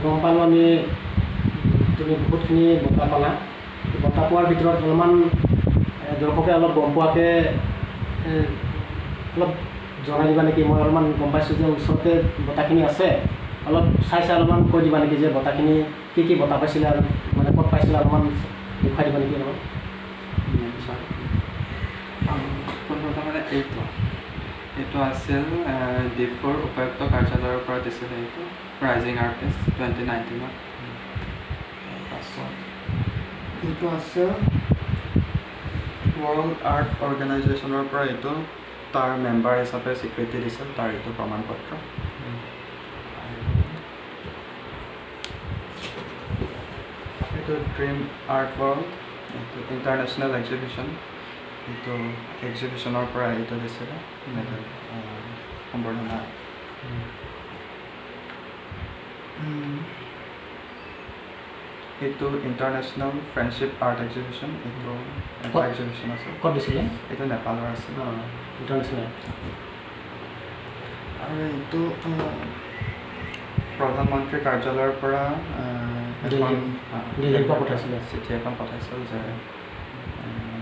গম পালোঁ আমি তুমি বহুতখিনি বঁটা পালা। বঁটা পোৱাৰ ভিতৰত অলপমান দৰ্শকে অলপ গম পোৱাকৈ অলপ জনাই দিবা নেকি? মই অলপমান গম পাইছোঁ যে ওচৰতে বঁটাখিনি আছে, অলপ চাই অলপমান কৈ দিবা নেকি যে বঁটাখিনি কি বঁটা পাইছিলে আৰু মানে ক'ত পাইছিলে, অলপমান দেখুৱাই দিবা নেকি অলপ? মানে এইটো আছিল ডিফুৰ উপায়ুক্ত কাৰ্যালয়ৰ পৰা দিছিলে, এইটো ৰাইজিং আৰ্টিষ্ট 2019। তাৰপাছত এইটো আছে ৱৰ্ল্ড আৰ্ট অৰ্গেনাইজেশ্যনৰ পৰা, এইটো তাৰ মেম্বাৰ হিচাপে স্বীকৃতি দিছিল, তাৰ এইটো প্ৰমাণ পত্ৰ। এইটো ড্ৰিম আৰ্ট ৱৰ্ল্ড, এইটো ইণ্টাৰনেশ্যনেল এক্সিবিশ্যন, এইটো এক্সিবিশ্যনৰ পৰা এইটো দিছিলে মেডেল সম্বৰ্ধনা। এইটো ইণ্টাৰনেশ্যনেল ফ্ৰেণ্ডশ্বিপ আৰ্ট এক্সিবিশ্যন, এইটো এটা এক্সিবিশ্যন আছে। ক'ত দিছিলে? এইটো নেপালৰ আছে। ইণ্টাৰনেশ্যনেল। আৰু এইটো প্ৰধানমন্ত্ৰী কাৰ্যালয়ৰ পৰা দিল্লীৰ পৰা পঠাইছিলে, চিঠি এখন পঠাইছিল যে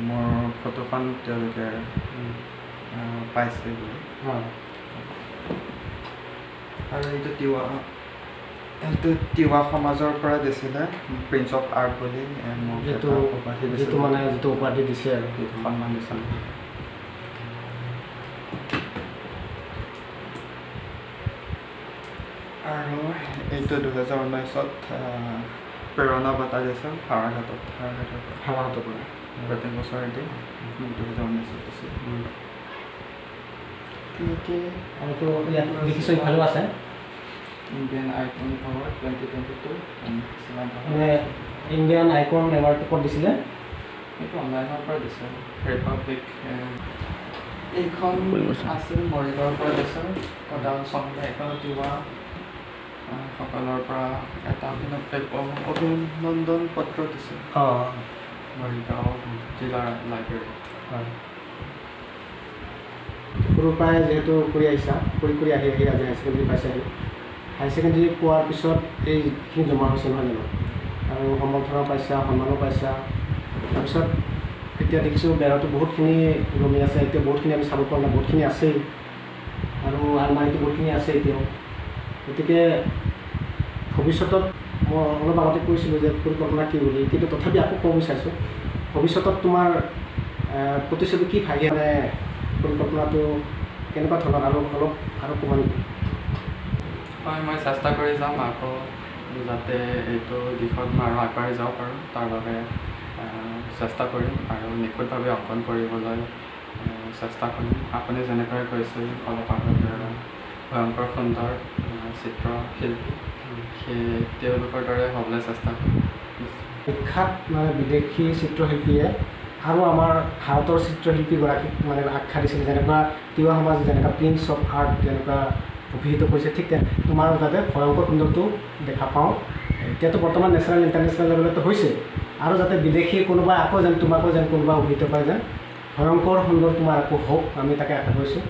মোৰ ফটোখন তেওঁলোকে পাইছে বুলি। আৰু এইটো তিৱা সমাজৰ পৰা দিছিলে, প্ৰিন্স অফ আৰ্ট বুলি যিটো উপাধি দিছে আৰু সন্মান দিছিল। আৰু এইটো 2019 প্ৰেৰণা বঁটা দিছিল হাৱাঘাটৰ পৰা প্ৰত্যেক বছৰে দিয়ে, 2019 দিছিল। আৰুতো ইয়াত দেখিছোঁ ইফালেও আছে ইণ্ডিয়ান আইকন এৱাৰ্ড 2022। মানে ইণ্ডিয়ান আইকন এৱাৰ্ডটো ক'ত দিছিলে? এইটো অনলাইনৰ পৰা দিছে, ৰিপাব্লিক। এইখন আছিল মৰিগাঁৱৰ পৰা দিছে, এইখন তিৱা সকলৰ পৰা এটা অভিনন্দন পত্ৰ দিছে মৰিগাঁও জিলাৰ লাইব্ৰেৰী। সৰুৰ পৰাই যিহেতু কৰি আহিছা, কৰি আহি আজি হায়াৰ ছেকেণ্ডেৰী পাইছাহি। হায়াৰ ছেকেণ্ডেৰী পোৱাৰ পিছত এইখিনি জমা হৈছে নহয় জানো? আৰু সম্বৰ্ধনা পাইছা, সন্মানো পাইছা। তাৰপিছত এতিয়া দেখিছোঁ বেৰাটো বহুতখিনি ৰমি আছে, এতিয়া বহুতখিনি আমি চাব পৰা নাই, বহুতখিনি আছেই, আৰু আলমাৰীটো বহুতখিনি আছে এতিয়াও। গতিকে ভৱিষ্যতত মই অলপ আগতে কৈছিলোঁ যে পৰিকল্পনা কি বুলি, কিন্তু তথাপি আকৌ ক'ব বিচাৰিছোঁ, ভৱিষ্যতত তোমাৰ প্ৰতিশ্ৰুতি কি ভাগে, মানে পৰিকল্পনাটো কেনেকুৱা ধৰণৰ আৰু ক'ব নেকি? হয়, মই চেষ্টা কৰি যাম আকৌ যাতে এইটো দিশত মই আৰু আগবাঢ়ি যাব পাৰোঁ, তাৰ বাবে চেষ্টা কৰিম আৰু নিখুঁতভাৱে অংকন কৰিবলৈ চেষ্টা কৰিম। আপুনি যেনেকৈ কৈছিল অলপ আগতে, ভয়ংকৰ সুন্দৰ চিত্ৰশিল্পী, সেই তেওঁলোকৰ দৰে হ'বলৈ চেষ্টা কৰিম। বিখ্যাত মানে বিদেশী চিত্ৰশিল্পীয়ে আৰু আমাৰ ভাৰতৰ চিত্ৰশিল্পীগৰাকীক মানে আখ্যা দিছিল, যেনেকুৱা তিৱা সমাজ যেনেকুৱা প্ৰিন্স অফ আৰ্ট যেনেকুৱা অভিহিত কৰিছে, ঠিক তোমাৰ যাতে ভয়ংকৰ সুন্দৰটো দেখা পাওঁ। এতিয়াতো বৰ্তমান নেশ্যনেল ইণ্টাৰনেশ্যনেল লেভেলতো হৈছে, আৰু যাতে বিদেশী কোনোবা আকৌ যেন তোমাকো যেন কোনোবা অভিহিত কৰে যেন ভয়ংকৰ সুন্দৰ তোমাৰ আকৌ হওক, আমি তাকে আশা কৰিছোঁ।